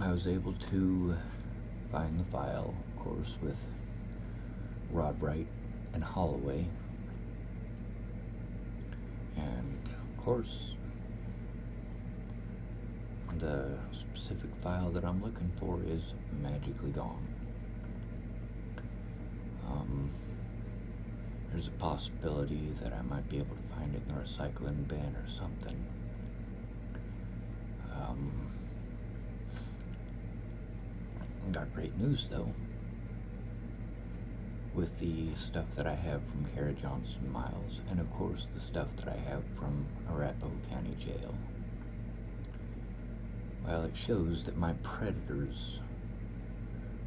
I was able to find the file, of course, with Rodwright and Holloway, and of course the specific file that I'm looking for is magically gone. There's a possibility that I might be able to find it in the recycling bin or something. Got great news though. With the stuff that I have from Kerra Johnson Miles, and of course the stuff that I have from Arapahoe County Jail. Well, it shows that my predators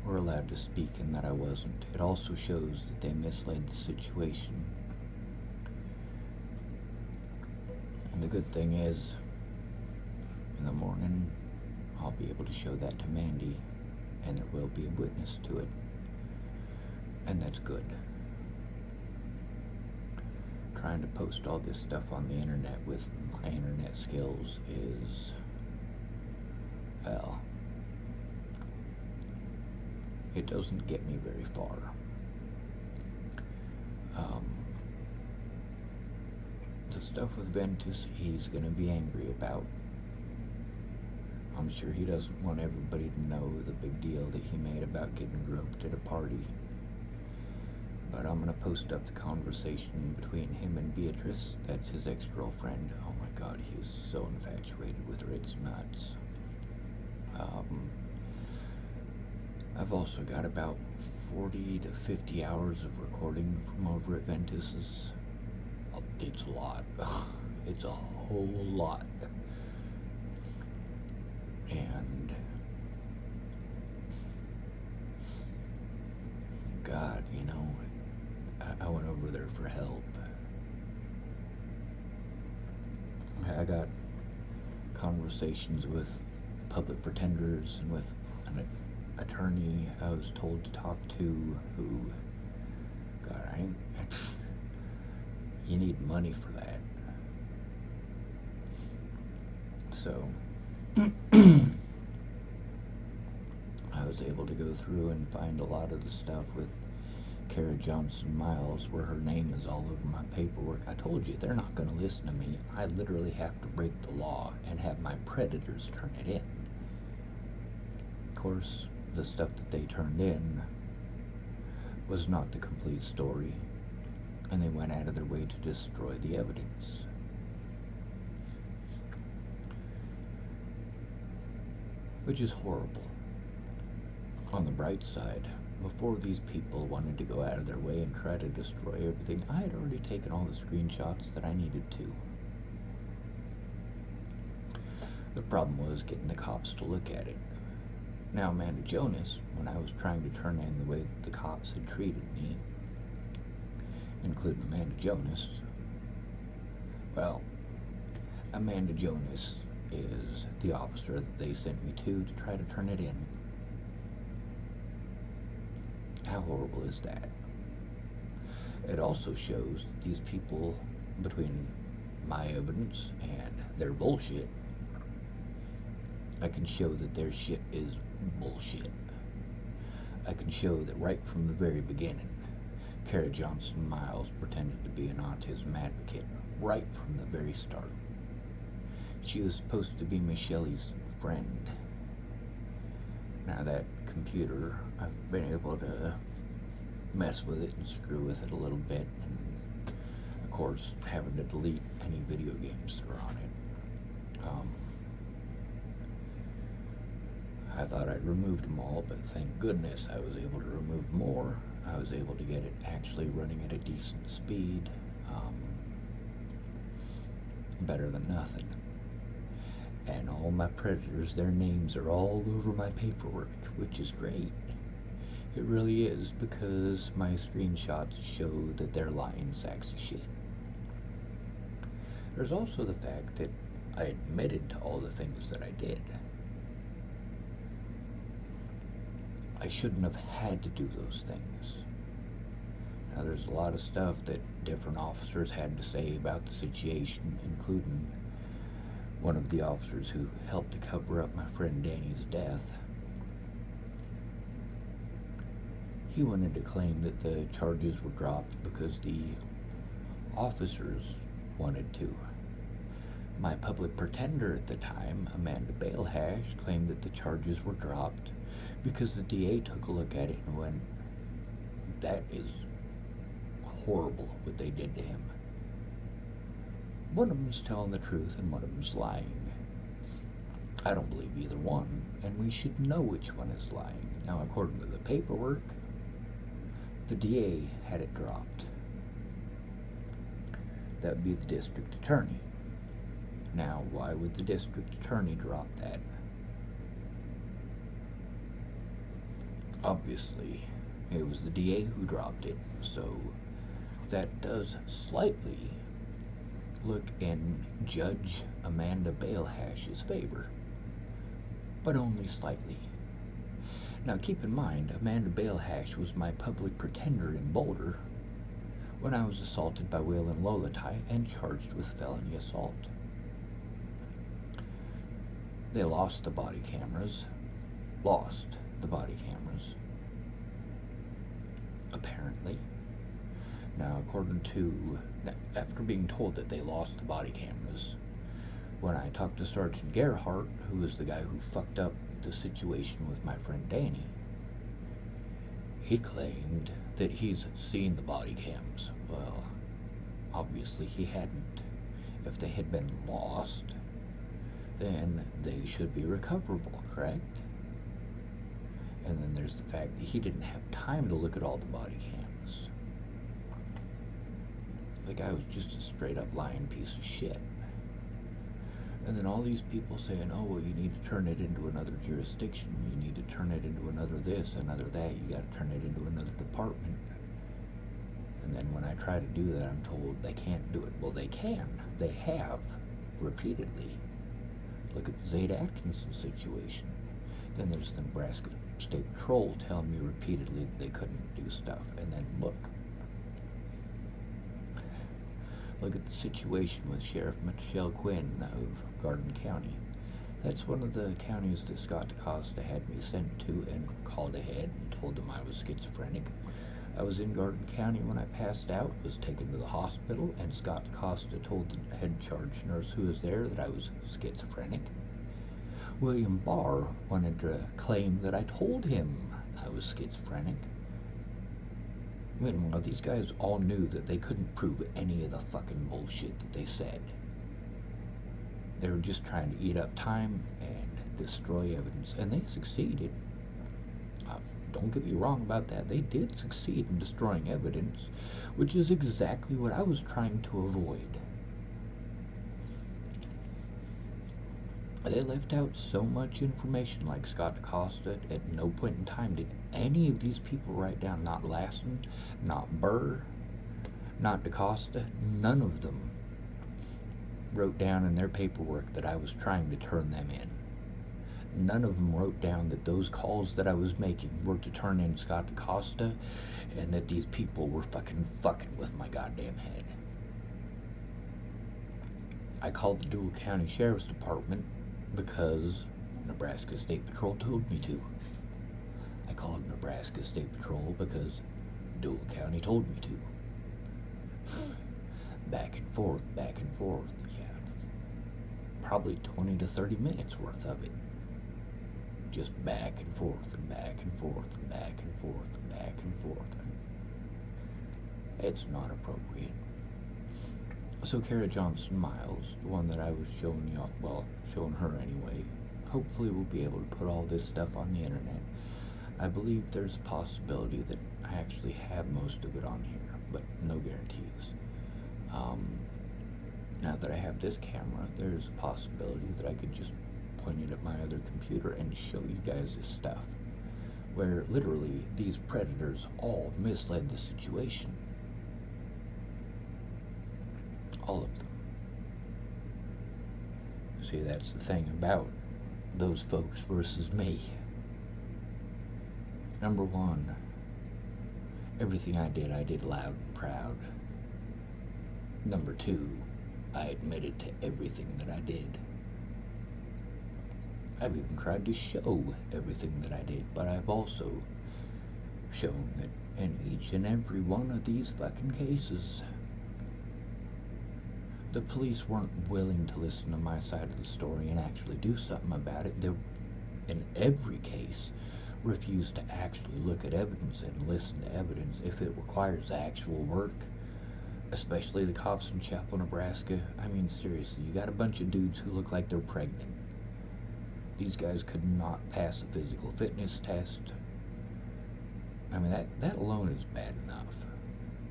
were allowed to speak and that I wasn't. It also shows that they misled the situation. And the good thing is, in the morning, I'll be able to show that to Mandy, and there will be a witness to it. And that's good. Trying to post all this stuff on the internet with my internet skills is, well, it doesn't get me very far. The stuff with Ventus, he's gonna be angry about. I'm sure he doesn't want everybody to know the big deal that he made about getting groped at a party. But I'm gonna post up the conversation between him and Beatrice. That's his ex-girlfriend. Oh my god, he's so infatuated with her, it's nuts. I've also got about 40 to 50 hours of recording from over at Ventus's. It's a lot. It's a whole lot. And God, you know, I went over there for help. I got conversations with public pretenders and with an attorney I was told to talk to who, God, you need money for that. So I was able to go through and find a lot of the stuff with Kerra Johnson Miles where her name is all over my paperwork. I told you, they're not going to listen to me. I literally have to break the law and have my predators turn it in. Of course, the stuff that they turned in was not the complete story, and they went out of their way to destroy the evidence. Which is horrible. On the bright side, before these people wanted to go out of their way and try to destroy everything, I had already taken all the screenshots that I needed to. The problem was getting the cops to look at it. Now, Amanda Jonas, when I was trying to turn in the way that the cops had treated me, including Amanda Jonas, well, Amanda Jonas is the officer that they sent me to try to turn it in. How horrible is that? It also shows that these people, between my evidence and their bullshit, I can show that their shit is bullshit. I can show that right from the very beginning, Kerra Johnson Miles pretended to be an autism advocate right from the very start. She was supposed to be Michelle's friend. Now that computer, I've been able to mess with it and screw with it a little bit, and of course having to delete any video games that are on it. I thought I'd removed them all, but thank goodness I was able to remove more. I was able to get it actually running at a decent speed, better than nothing. And all my predators, their names are all over my paperwork, which is great. It really is, because my screenshots show that they're lying sacks of shit. There's also the fact that I admitted to all the things that I did. I shouldn't have had to do those things. Now, there's a lot of stuff that different officers had to say about the situation, including one of the officers who helped to cover up my friend Danny's death. He wanted to claim that the charges were dropped because the officers wanted to. My public pretender at the time, Amanda Balehash, claimed that the charges were dropped because the DA took a look at it and went, "That is horrible what they did to him." One of them's telling the truth and one of them's lying. I don't believe either one, and we should know which one is lying. Now, according to the paperwork, the DA had it dropped. That would be the district attorney. Now, why would the district attorney drop that? Obviously, it was the DA who dropped it, so that does slightly look in Judge Amanda Balehash's favor, but only slightly. Now, keep in mind, Amanda Balehash was my public pretender in Boulder when I was assaulted by Waylon Lolatai and charged with felony assault. They lost the body cameras. Apparently. Now, after being told that they lost the body cameras, when I talked to Sergeant Gerhardt, who was the guy who fucked up the situation with my friend Danny, he claimed that he's seen the body cams. Well, obviously he hadn't. If they had been lost, then they should be recoverable, correct? And then there's the fact that he didn't have time to look at all the body cams. The guy was just a straight up lying piece of shit. And then all these people saying, "Oh, well, you need to turn it into another jurisdiction, you need to turn it into another this, another that, you got to turn it into another department." And then when I try to do that, I'm told they can't do it. Well, they can. They have, repeatedly. Look at the Zeta Atkinson situation. Then there's the Nebraska State Patrol telling me repeatedly that they couldn't do stuff. And then look at the situation with Sheriff Michelle Quinn of Garden County. That's one of the counties that Scott DaCosta had me sent to and called ahead and told them I was schizophrenic. I was in Garden County when I passed out, was taken to the hospital, and Scott DaCosta told the head charge nurse who was there that I was schizophrenic. William Barr wanted to claim that I told him I was schizophrenic. Meanwhile, these guys all knew that they couldn't prove any of the fucking bullshit that they said. They were just trying to eat up time and destroy evidence, and they succeeded. Don't get me wrong about that. They did succeed in destroying evidence, which is exactly what I was trying to avoid. They left out so much information, like Scott DaCosta. At no point in time did any of these people write down, not Lassen, not Burr, not DaCosta, none of them wrote down in their paperwork that I was trying to turn them in. None of them wrote down that those calls that I was making were to turn in Scott DaCosta and that these people were fucking with my goddamn head. I called the Dual County Sheriff's Department because Nebraska State Patrol told me to. I called Nebraska State Patrol because Dual County told me to. Back and forth, yeah. Probably 20 to 30 minutes worth of it. Just back and forth and back and forth and back and forth and back and forth. It's not appropriate. So Kerra Johnson Miles, the one that I was showing you, well, showing her anyway, hopefully we'll be able to put all this stuff on the internet. I believe there's a possibility that I actually have most of it on here, but no guarantees. Now that I have this camera, there's a possibility that I could just point it at my other computer and show you guys this stuff, where literally these predators all misled the situation. All of them. See, that's the thing about those folks versus me. Number one, everything I did loud and proud. Number two, I admitted to everything that I did. I've even tried to show everything that I did, but I've also shown that in each and every one of these fucking cases, the police weren't willing to listen to my side of the story and actually do something about it. They, in every case, refused to actually look at evidence and listen to evidence if it requires actual work. Especially the cops in Chapel, Nebraska. I mean, seriously, you got a bunch of dudes who look like they're pregnant. These guys could not pass a physical fitness test. I mean, that alone is bad enough.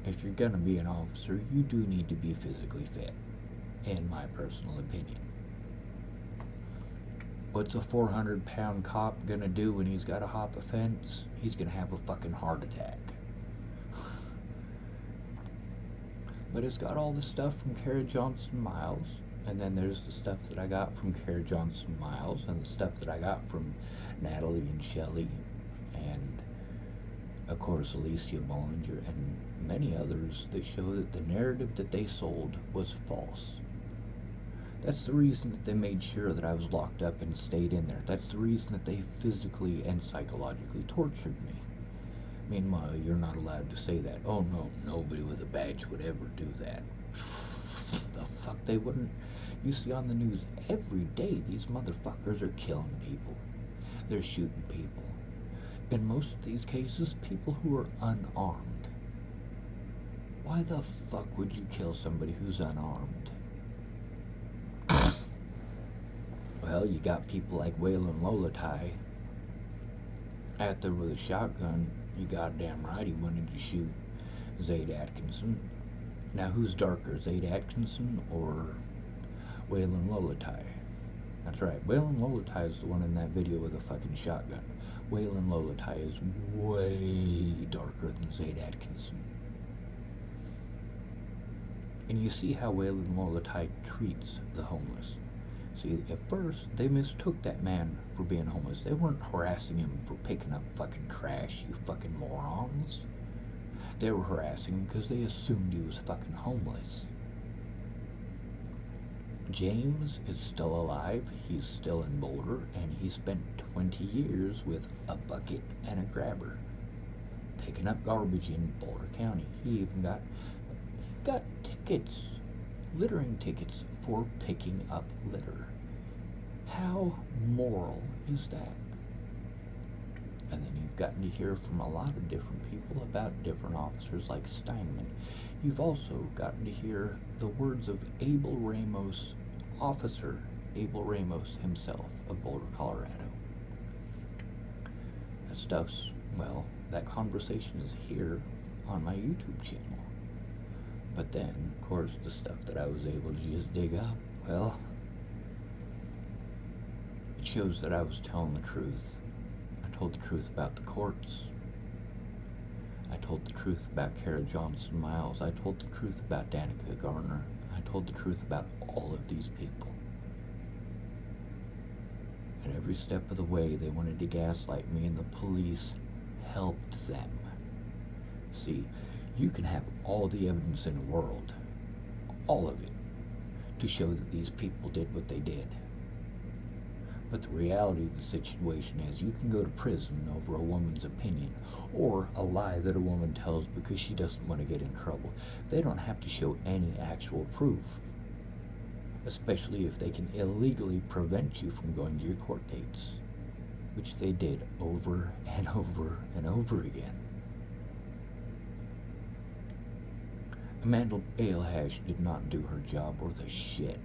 If you're gonna be an officer, you do need to be physically fit, in my personal opinion. What's a 400-pound cop gonna do when he's gotta hop a fence? He's gonna have a fucking heart attack. But it's got all the stuff from Kerra Johnson Miles, and then there's the stuff that I got from Kerra Johnson Miles, and the stuff that I got from Natalie and Shelley, and of course Alicia Bollinger, and many others that show that the narrative that they sold was false. That's the reason that they made sure that I was locked up and stayed in there. That's the reason that they physically and psychologically tortured me. Meanwhile, you're not allowed to say that. Oh no, nobody with a badge would ever do that. The fuck they wouldn't. You see on the news every day these motherfuckers are killing people. They're shooting people. In most of these cases, people who are unarmed. Why the fuck would you kill somebody who's unarmed? Well, you got people like Waylon Lolatai out there with a shotgun. You goddamn right he wanted to shoot Zaid Atkinson. Now, who's darker, Zaid Atkinson or Waylon Lolatai? That's right, Waylon Lolatai is the one in that video with a fucking shotgun. Waylon Lolatai is way darker than Zaid Atkinson. And you see how Waylon Lolatai treats the homeless. See, at first, they mistook that man for being homeless. They weren't harassing him for picking up fucking trash, you fucking morons. They were harassing him because they assumed he was fucking homeless. James is still alive. He's still in Boulder, and he spent 20 years with a bucket and a grabber picking up garbage in Boulder County. He even got tickets, littering tickets for picking up litter. How moral is that? And then you've gotten to hear from a lot of different people about different officers like Steinman. You've also gotten to hear the words of Abel Ramos, Officer Abel Ramos himself of Boulder, Colorado. That stuff's, well, that conversation is here on my YouTube channel. But then, of course, the stuff that I was able to just dig up, well, it shows that I was telling the truth. I told the truth about the courts. I told the truth about Kerra Johnson Miles. I told the truth about Danica Garner. I told the truth about all of these people. And every step of the way, they wanted to gaslight me, and the police helped them. See, you can have all the evidence in the world, all of it, to show that these people did what they did. But the reality of the situation is you can go to prison over a woman's opinion, or a lie that a woman tells because she doesn't want to get in trouble. They don't have to show any actual proof, especially if they can illegally prevent you from going to your court dates, which they did over and over and over again. Amanda Alehash did not do her job worth a shit.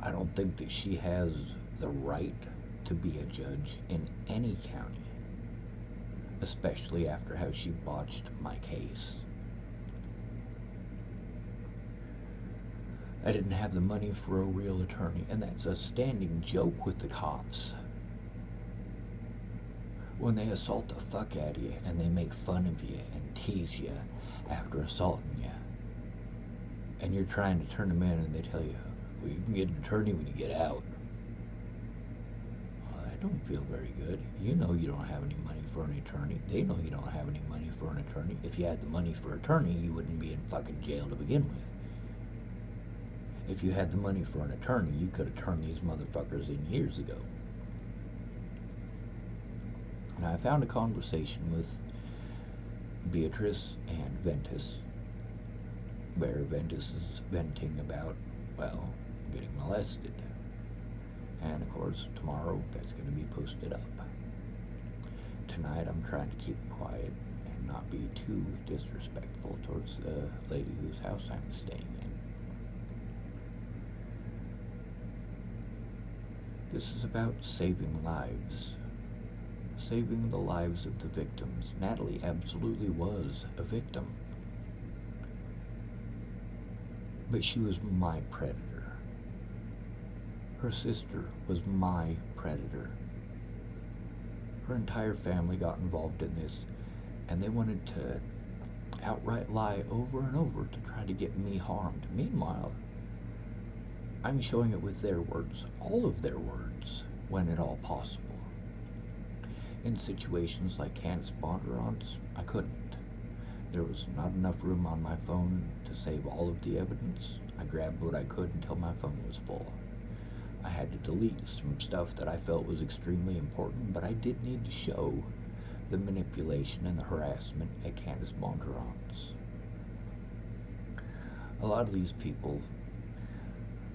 I don't think that she has the right to be a judge in any county, especially after how she botched my case. I didn't have the money for a real attorney, and that's a standing joke with the cops. When they assault the fuck out of you, and they make fun of you and tease you after assaulting you, and you're trying to turn them in, and they tell you, well, you can get an attorney when you get out. Well, that don't feel very good. You know you don't have any money for an attorney. They know you don't have any money for an attorney. If you had the money for an attorney, you wouldn't be in fucking jail to begin with. If you had the money for an attorney, you could have turned these motherfuckers in years ago. And I found a conversation with Beatrice and Ventus, where Ventus is venting about, well, getting molested. And of course, tomorrow that's going to be posted up. Tonight I'm trying to keep quiet and not be too disrespectful towards the lady whose house I'm staying in. This is about saving lives. Saving the lives of the victims. Natalie absolutely was a victim. But she was my predator. Her sister was my predator. Her entire family got involved in this, and they wanted to outright lie over and over to try to get me harmed. Meanwhile, I'm showing it with their words, all of their words, when at all possible. In situations like Candace Bondurant's, I couldn't. There was not enough room on my phone to save all of the evidence. I grabbed what I could until my phone was full. I had to delete some stuff that I felt was extremely important, but I did need to show the manipulation and the harassment at Candace Bondurant's. A lot of these people,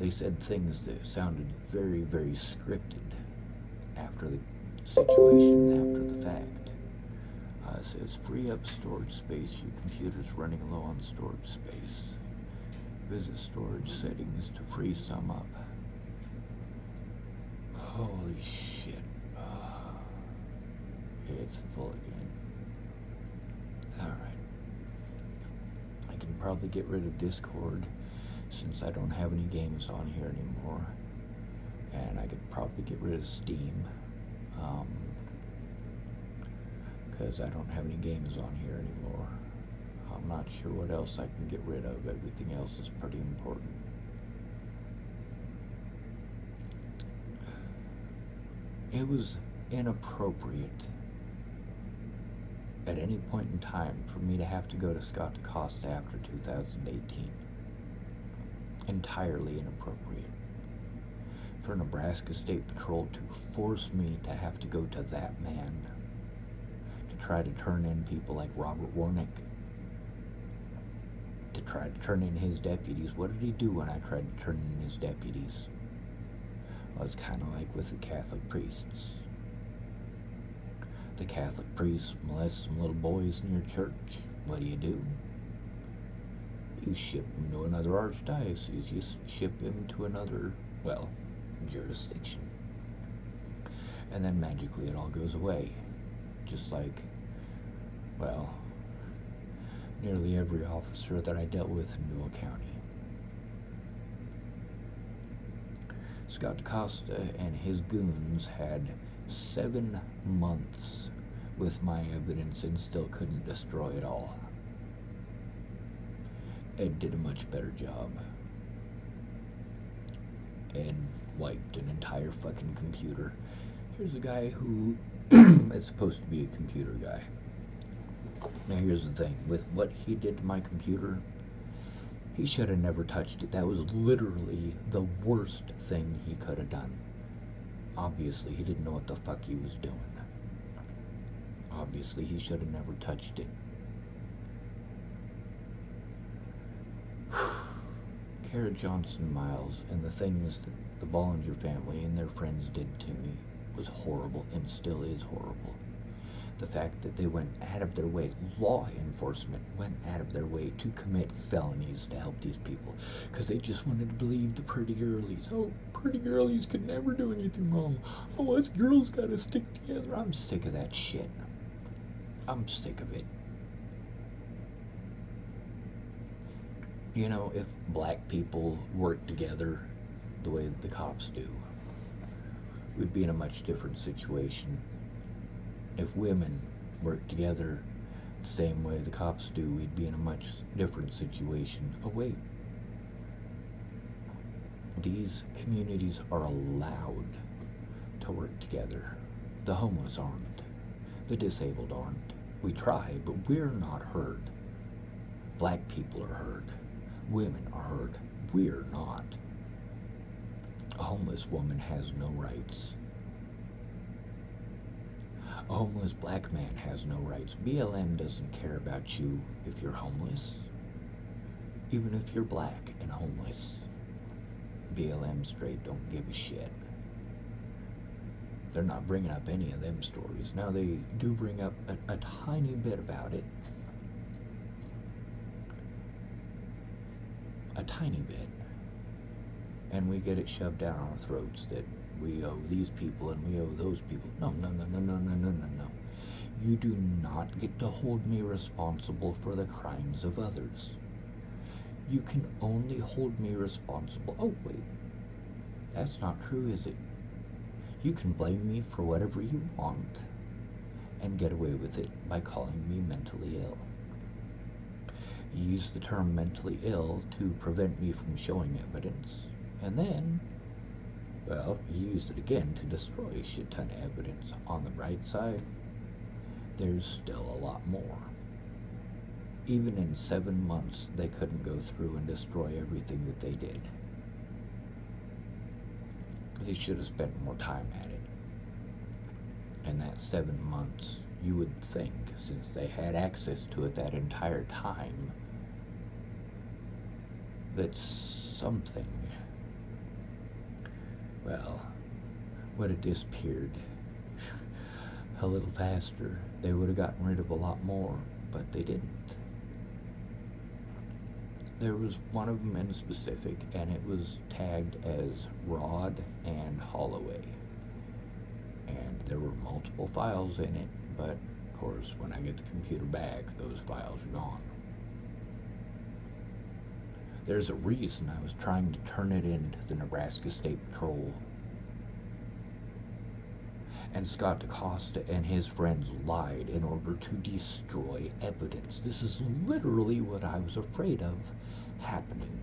they said things that sounded very, very scripted after the situation, after the fact. It says, free up storage space. Your computer's running low on storage space. Visit storage settings to free some up. Holy shit. It's full again. Alright. I can probably get rid of Discord since I don't have any games on here anymore. And I could probably get rid of Steam. Because I don't have any games on here anymore. I'm not sure what else I can get rid of. Everything else is pretty important. It was inappropriate at any point in time for me to have to go to Scott DaCosta after 2018. Entirely inappropriate. For Nebraska State Patrol to force me to have to go to that man to try to turn in people like Robert Warnick, to try to turn in his deputies. What did he do when I tried to turn in his deputies? Well, it's kind of like with the Catholic priests. The Catholic priests molest some little boys in your church. What do? You ship them to another archdiocese. You ship him to another, well, jurisdiction. And then magically it all goes away. Just like, well, nearly every officer that I dealt with in Newell County. Scott DaCosta and his goons had 7 months with my evidence and still couldn't destroy it all. Ed did a much better job. Ed wiped an entire fucking computer. Here's a guy who is supposed to be a computer guy. Now here's the thing, with what he did to my computer, he should have never touched it. That was literally the worst thing he could have done. Obviously, he didn't know what the fuck he was doing. Obviously, he should have never touched it. Kerra Johnson Miles and the things that the Bollinger family and their friends did to me was horrible and still is horrible. The fact that they went out of their way, law enforcement went out of their way to commit felonies to help these people because they just wanted to believe the pretty girlies. Oh, pretty girlies could never do anything wrong. Oh, us girls gotta stick together. I'm sick of that shit. I'm sick of it. You know, if black people work together the way that the cops do, we'd be in a much different situation. If women work together the same way the cops do, we'd be in a much different situation. Oh wait, these communities are allowed to work together. The homeless aren't. The disabled aren't. We try, but we're not heard. Black people are heard. Women are heard. We're not. A homeless woman has no rights. A homeless black man has no rights. BLM doesn't care about you if you're homeless. Even if you're black and homeless. BLM straight don't give a shit. They're not bringing up any of them stories. Now they do bring up a tiny bit about it. A tiny bit. And we get it shoved down our throats that we owe these people and we owe those people. No, no, no, no, no, no, no, no, no. You do not get to hold me responsible for the crimes of others. You can only hold me responsible. Oh, wait. That's not true, is it? You can blame me for whatever you want and get away with it by calling me mentally ill. You use the term mentally ill to prevent me from showing evidence, and then, well, you used it again to destroy a shit ton of evidence. On the bright side, there's still a lot more. Even in 7 months, they couldn't go through and destroy everything that they did. They should have spent more time at it. And that 7 months, you would think, since they had access to it that entire time, that something, well, would have disappeared a little faster. They would have gotten rid of a lot more, but they didn't. There was one of them in specific, and it was tagged as Rod and Holloway. And there were multiple files in it, but of course, when I get the computer back, those files are gone. There's a reason I was trying to turn it into the Nebraska State Patrol. And Scott DaCosta and his friends lied in order to destroy evidence. This is literally what I was afraid of happening.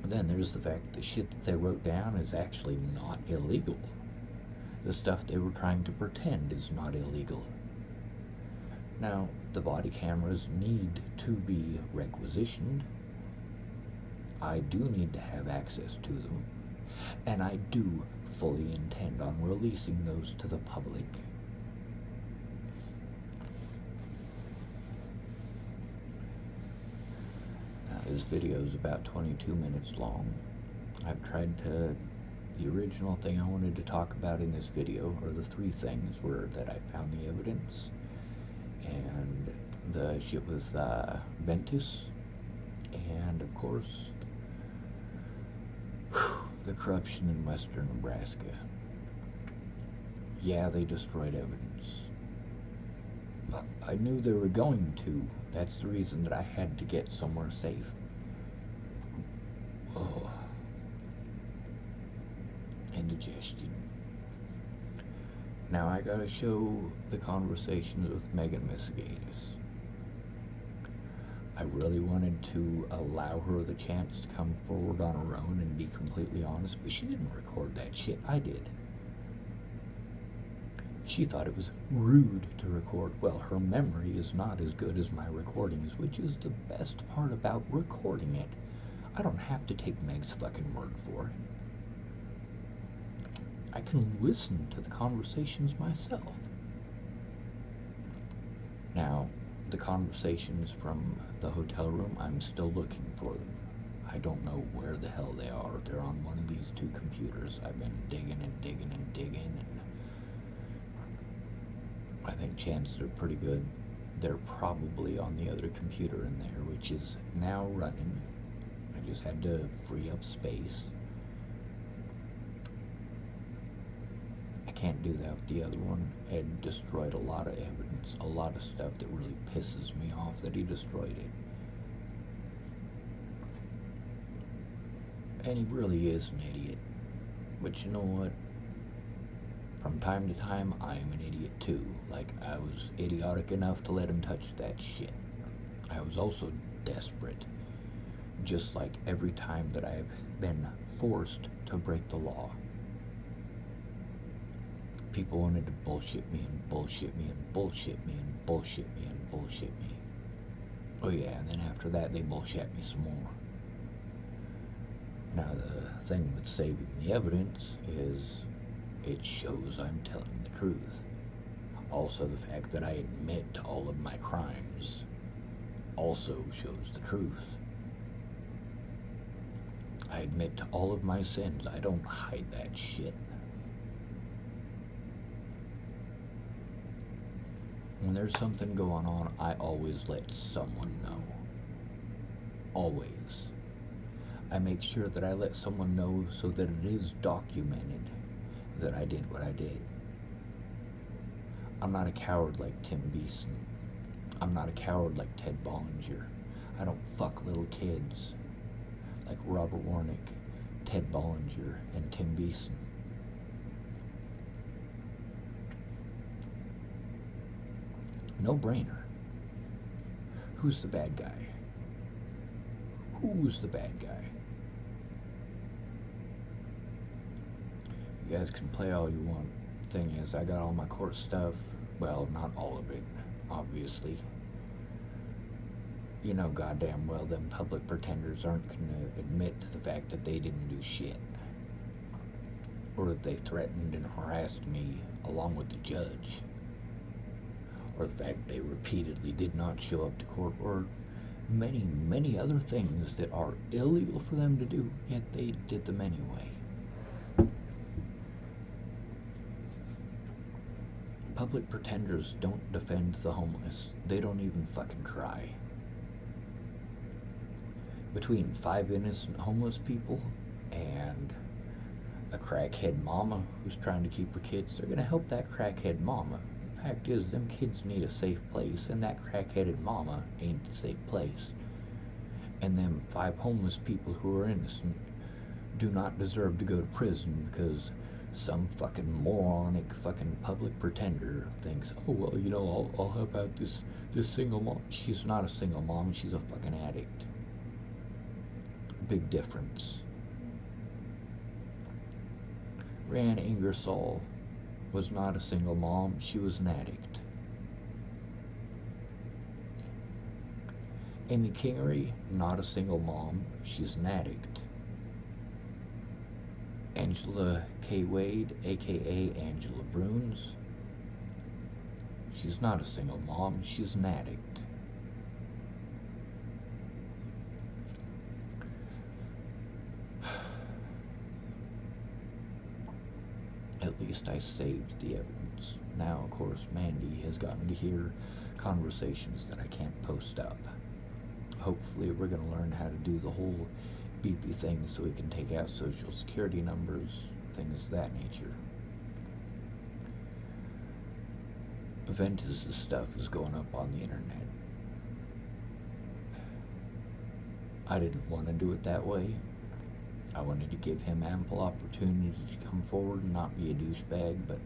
And then there's the fact that the shit that they wrote down is actually not illegal. The stuff they were trying to pretend is not illegal. Now, the body cameras need to be requisitioned. I do need to have access to them. And I do fully intend on releasing those to the public. Now, this video is about 22 minutes long. I've tried to... The original thing I wanted to talk about in this video, or the 3 things, were that I found the evidence, and the shit with Ventus, and of course, the corruption in western Nebraska. Yeah, they destroyed evidence. But I knew they were going to. That's the reason that I had to get somewhere safe. Oh. Indigestion. Now I gotta show the conversations with Megan Misigatis. I really wanted to allow her the chance to come forward on her own and be completely honest, but she didn't record that shit. I did. She thought it was rude to record. Well, her memory is not as good as my recordings, which is the best part about recording it. I don't have to take Meg's fucking word for it. I can listen to the conversations myself. Now, the conversations from the hotel room, I'm still looking for them. I don't know where the hell they are. They're on one of these 2 computers. I've been digging and digging and digging, and I think chances are pretty good they're probably on the other computer in there, which is now running. I just had to free up space. I can't do that with the other one. Ed destroyed a lot of evidence, a lot of stuff that really pisses me off that he destroyed it. And he really is an idiot. But you know what? From time to time, I am an idiot too. Like, I was idiotic enough to let him touch that shit. I was also desperate. Just like every time that I've been forced to break the law. People wanted to bullshit me and bullshit me and bullshit me and bullshit me and bullshit me. Oh yeah, and then after that they bullshit me some more. Now the thing with saving the evidence is It shows I'm telling the truth. Also, the fact that I admit to all of my crimes also shows the truth. I admit to all of my sins. I don't hide that shit. When there's something going on, I always let someone know. Always. I make sure that I let someone know so that it is documented that I did what I did. I'm not a coward like Tim Beeson. I'm not a coward like Ted Bollinger. I don't fuck little kids like Robert Warnick, Ted Bollinger, and Tim Beeson. No brainer. Who's the bad guy? Who's the bad guy? You guys can play all you want. Thing is, I got all my court stuff. Well, not all of it, obviously. You know goddamn well them public pretenders aren't gonna admit to the fact that they didn't do shit. Or that they threatened and harassed me along with the judge. Or the fact they repeatedly did not show up to court, or many, many other things that are illegal for them to do, yet they did them anyway. Public pretenders don't defend the homeless. They don't even fucking try. Between 5 innocent homeless people and a crackhead mama who's trying to keep her kids, they're gonna help that crackhead mama. The fact is, them kids need a safe place, and that crackheaded mama ain't the safe place. And them 5 homeless people who are innocent do not deserve to go to prison because some fucking moronic fucking public pretender thinks, oh well, you know, I'll help out this single mom. She's not a single mom, she's a fucking addict. Big difference. Rand Ingersoll was not a single mom, she was an addict. Amy Kingery, not a single mom, she's an addict. Angela K. Wade, aka Angela Bruns, she's not a single mom, she's an addict. At least I saved the evidence. Now, of course, Mandy has gotten to hear conversations that I can't post up. Hopefully, we're going to learn how to do the whole beepy thing so we can take out social security numbers, things of that nature. Ventus' stuff is going up on the internet. I didn't want to do it that way. I wanted to give him ample opportunity to come forward and not be a douchebag, but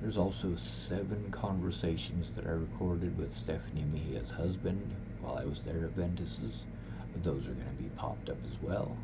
there's also 7 conversations that I recorded with Stephanie Mejia's husband while I was there at Ventus's. Those are going to be popped up as well.